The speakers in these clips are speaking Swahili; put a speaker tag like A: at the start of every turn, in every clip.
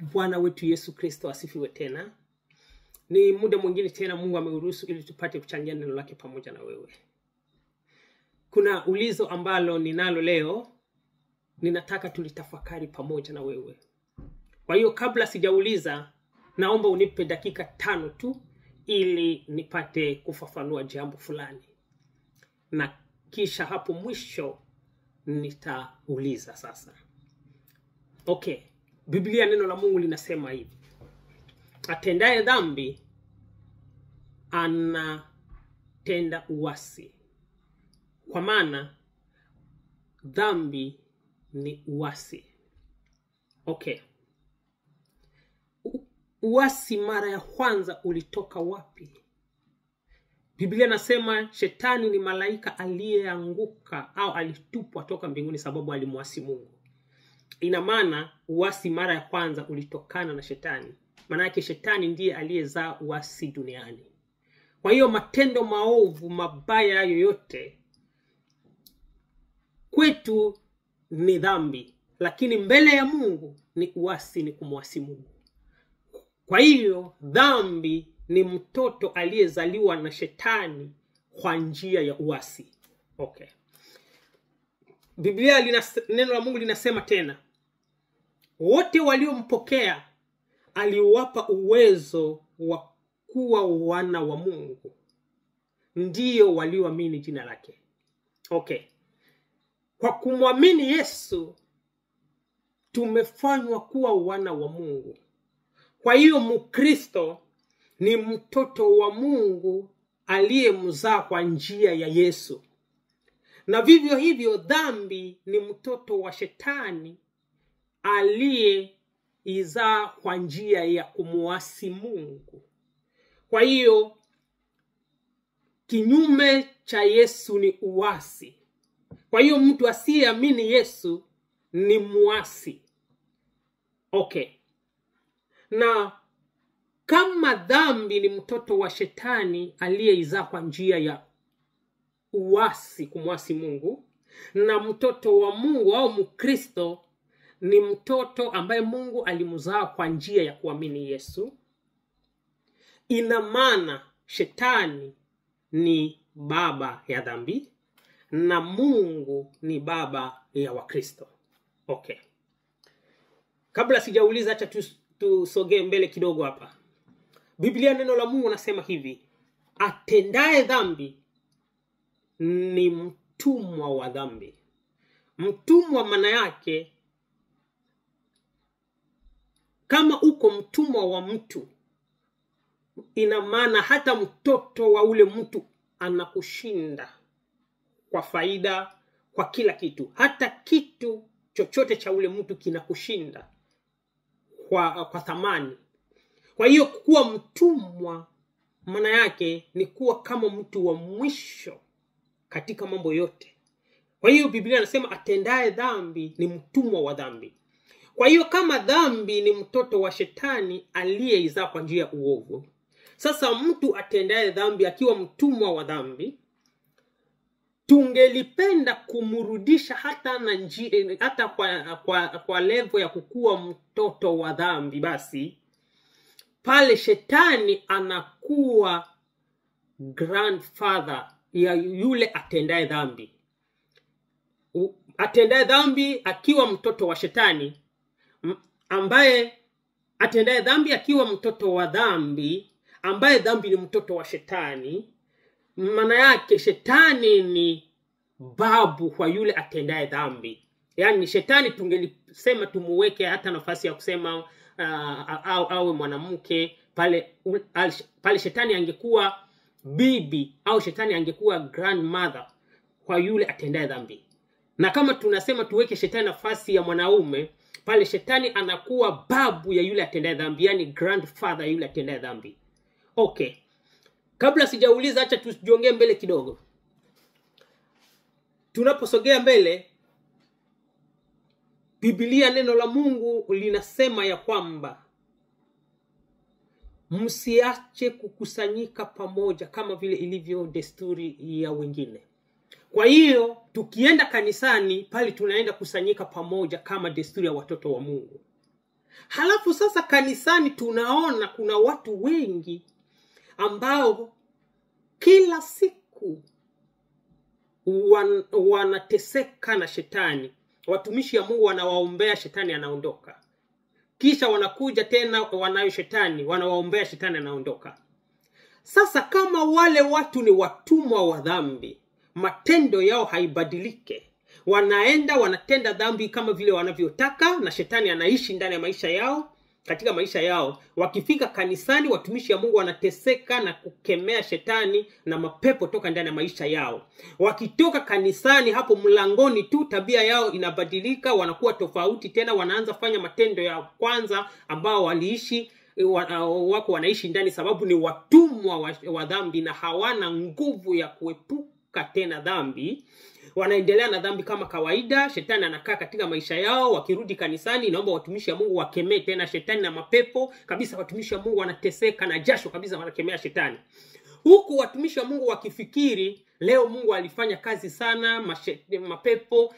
A: Bwana wetu Yesu Kristo asifiwe tena. Ni muda mwingine tena Mungu ameuruhusu ili tupate kuchangia neno lake pamoja na wewe. Kuna ulizo ambalo ninalo leo, ninataka tulitafakari pamoja na wewe. Kwa hiyo kabla sijauliza, naomba unipe dakika 5 tu ili nipate kufafanua jambo fulani. Na kisha hapo mwisho nitauliza sasa. Okay, Biblia neno la Mungu linasema hivi: atendaye dhambi anatenda uasi. Kwa maana dhambi ni uasi. Okay. Uasi mara ya kwanza ulitoka wapi? Biblia nasema shetani ni malaika aliyeanguka au alitupwa toka mbinguni sababu alimuasi Mungu. Ina maana uasi mara ya kwanza ulitokana na shetani. Maana yake shetani ndiye aliyezaa uasi duniani. Kwa hiyo matendo maovu mabaya yoyote kwetu ni dhambi, lakini mbele ya Mungu ni uasi, ni kumwasi Mungu. Kwa hiyo dhambi ni mtoto aliyezaliwa na shetani kwa njia ya uasi. Okay. Biblia neno la Mungu linasema tena, wote waliompokea aliwapa uwezo wa kuwa wana wa Mungu, ndio walioamini jina lake. Okay. Kwa kumwamini Yesu tumefanywa kuwa wana wa Mungu. Kwa hiyo Mkristo ni mtoto wa Mungu aliyemzaa kwa njia ya Yesu. Na vivyo hivyo dhambi ni mtoto wa shetani aliyeizaa kwa njia ya kumuasi Mungu. Kwa hiyo kinyume cha Yesu ni uasi. Kwa hiyo mtu asiyeamini Yesu ni muasi. Okay. Na kama dhambi ni mtoto wa shetani aliyeizaa kwa njia ya uasi, kumwasi Mungu, na mtoto wa Mungu au Mkristo ni mtoto ambaye Mungu alimzaa kwa njia ya kuamini Yesu, ina maana shetani ni baba ya dhambi na Mungu ni baba ya Wakristo. Okay. Kabla sijauliza, acha tusogee mbele kidogo hapa. Biblia neno la Mungu nasema hivi: atendaye dhambi ni mtumwa wa dhambi. Mtumwa maana yake, kama uko mtumwa wa mtu, ina maana hata mtoto wa ule mtu anakushinda kwa faida, kwa kila kitu. Hata kitu chochote cha ule mtu kinakushinda kwa thamani. Kwa hiyo kuwa mtumwa maana yake ni kuwa kama mtu wa mwisho katika mambo yote. Kwa hiyo Biblia inasema atendaye dhambi ni mtumwa wa dhambi. Kwa hiyo kama dhambi ni mtoto wa shetani aliyeizaa kwa njia ya uovu, sasa mtu atendaye dhambi akiwa mtumwa wa dhambi, tungelipenda kumrudisha hata kwa level ya kukua mtoto wa dhambi, basi pale shetani anakuwa grandfather ya yule atendaye dhambi. Atendaye dhambi akiwa mtoto wa shetani, ambaye atendaye dhambi akiwa mtoto wa dhambi, ambaye dhambi ni mtoto wa shetani, maana yake shetani ni babu kwa yule atendaye dhambi. Yaani shetani tungelisema tumuweke hata nafasi ya kusema awe mwanamke, pale shetani angekuwa bibi au shetani angekuwa grandmother kwa yule atendaye dhambi. Na kama tunasema tuweke shetani nafasi ya mwanaume, pale shetani anakuwa babu ya yule atendaye dhambi, yani grandfather ya yule atendaye dhambi. Okay. Kabla sijauliza, acha tujiongee mbele kidogo. Tunaposogea mbele, Biblia neno la Mungu linasema ya kwamba msiache kukusanyika pamoja kama vile ilivyo desturi ya wengine. Kwa hiyo tukienda kanisani, pale tunaenda kusanyika pamoja kama desturi ya watoto wa Mungu. Halafu sasa kanisani tunaona kuna watu wengi ambao kila siku wanateseka na shetani. Watumishi wa Mungu wanawaombea, shetani anaondoka. Kisha wanakuja tena wanayo shetani, wanawaombea, shetani anaondoka. Sasa kama wale watu ni watumwa wa dhambi, matendo yao haibadilike. Wanaenda wanatenda dhambi kama vile wanavyotaka, na shetani anaishi ndani ya maisha yao, katika maisha yao. Wakifika kanisani, watumishi wa Mungu wanateseka na kukemea shetani na mapepo toka ndani ya maisha yao. Wakitoka kanisani, hapo mlangoni tu tabia yao inabadilika, wanakuwa tofauti tena, wanaanza fanya matendo ya kwanza ambao waliishi wako wanaishi ndani, sababu ni watumwa wa dhambi na hawana nguvu ya kuepuka tena dhambi. Wanaendelea na dhambi kama kawaida, shetani anakaa katika maisha yao. Wakirudi kanisani, naomba watumishi wa Mungu wakemee tena shetani na mapepo kabisa. Watumishi wa Mungu wanateseka na jasho kabisa, wanakemea shetani. Huku watumishi wa Mungu wakifikiri leo Mungu alifanya kazi sana, mapepo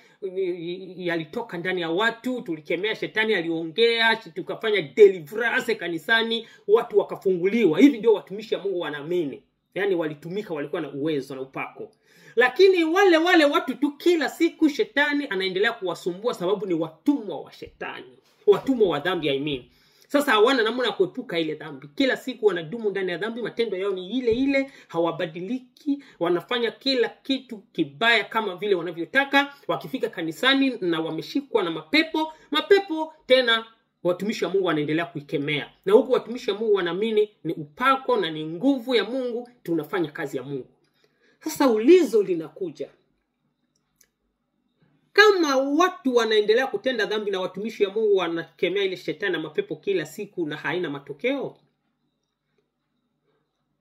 A: yalitoka ndani ya watu, tulikemea shetani, aliongea, tukafanya deliverance kanisani, watu wakafunguliwa. Hivi ndio watumishi wa Mungu wanaamini. Yaani walitumika, walikuwa na uwezo na upako. Lakini wale watu tu kila siku shetani anaendelea kuwasumbua, sababu ni watumwa wa shetani, watumwa wa dhambi. Sasa hawana namna ya kuepuka ile dhambi. Kila siku wanadumu ndani ya dhambi, matendo yao ni ile ile, hawabadiliki, wanafanya kila kitu kibaya kama vile wanavyotaka. Wakifika kanisani na wameshikwa na mapepo tena watumishi wa Mungu wanaendelea kuikemea. Na huku watumishi wa Mungu wanaamini ni upako na ni nguvu ya Mungu, tunafanya kazi ya Mungu. Sasa ulizo linakuja, kama watu wanaendelea kutenda dhambi na watumishi wa Mungu wanakemea ile shetani na mapepo kila siku na haina matokeo,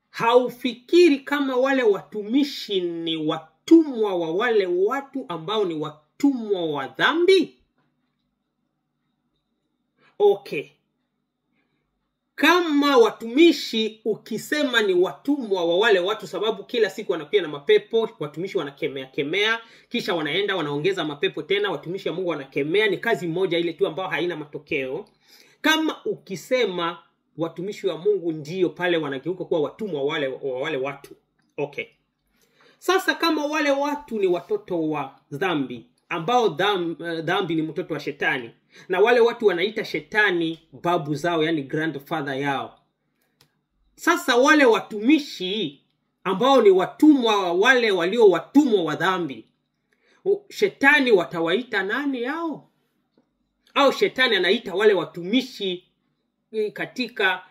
A: haufikiri kama wale watumishi ni watumwa wa wale watu ambao ni watumwa wa dhambi? Okay. Kama watumishi ukisema ni watumwa wa wale watu, sababu kila siku wanakuwa na mapepo, watumishi wanakemea, kisha wanaenda wanaongeza mapepo tena, watumishi wa Mungu wanakemea, ni kazi moja ile tu ambayo haina matokeo. Kama ukisema watumishi wa Mungu ndio pale wanageuka kuwa watumwa wa wale watu. Okay. Sasa kama wale watu ni watoto wa dhambi, ambao dhambi ni mtoto wa shetani, na wale watu wanaita shetani babu zao, yani grandfather yao. Sasa wale watumishi ambao ni watumwa wa wale walio watumwa wa dhambi, shetani watawaita nani yao? Au shetani anaita wale watumishi katika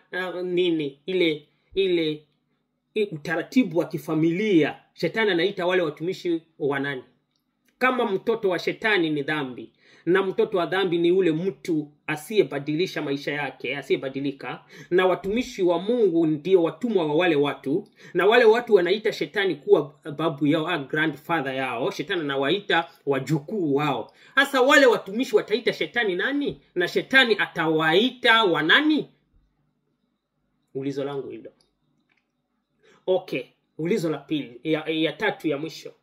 A: ile utaratibu wa kifamilia, shetani anaita wale watumishi wa nani? Kama mtoto wa shetani ni dhambi, na mtoto wa dhambi ni ule mtu asiyebadilisha maisha yake, asiyebadilika, na watumishi wa Mungu ndio watumwa wa wale watu, na wale watu wanaita shetani kuwa babu yao, grandfather yao, shetani anawaita wajukuu wao. Hasa wale watumishi wataita shetani nani? Na shetani atawaita wanani? Ulizo langu hilo. Okay, ulizo la pili, ya tatu ya mwisho.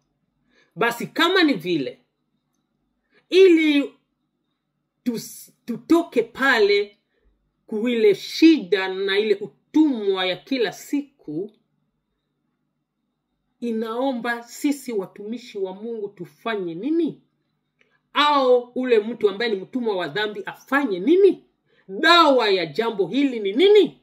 A: Basi kama ni vile, ili tutoke pale kuile shida na ile utumwa ya kila siku, inaomba sisi watumishi wa Mungu tufanye nini? Au ule mtu ambaye ni mtumwa wa dhambi afanye nini? Dawa ya jambo hili ni nini?